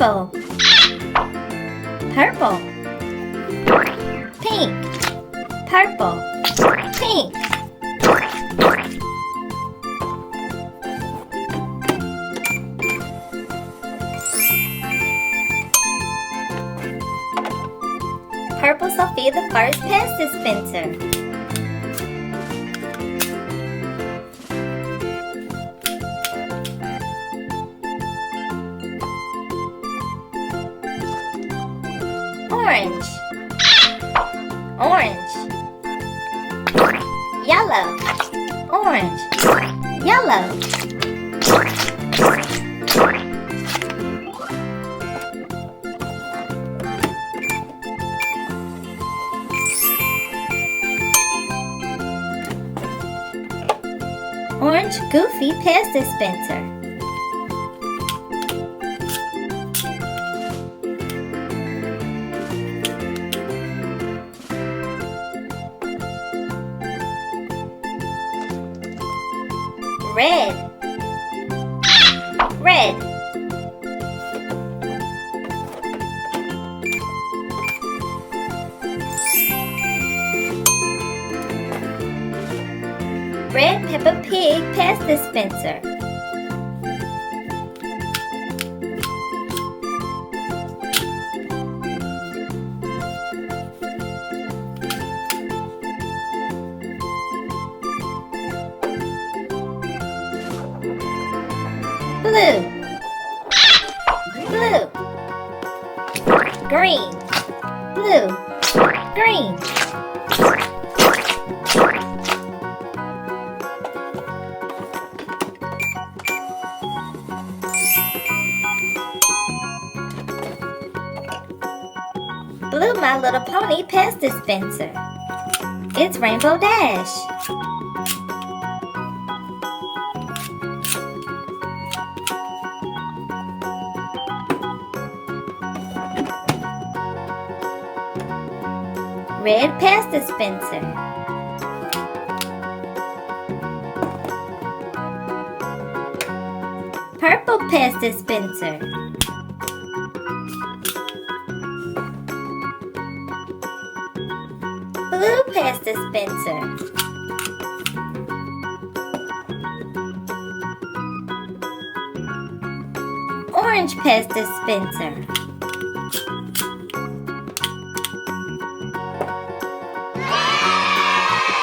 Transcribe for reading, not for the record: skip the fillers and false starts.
Purple. Purple. Pink. Purple. Pink. Purple Sophia the first Pez dispenser. Orange. Orange. Yellow. Orange. Yellow. Orange Goofy Pez Dispenser. Red. Red. Red Peppa Pig Pez Dispenser. Blue. Blue. Green. Blue. Green. Blue My Little Pony Pez Dispenser. It's Rainbow Dash. Red Pez Dispenser. Purple Pez Dispenser. Blue Pez Dispenser. Orange Pez Dispenser.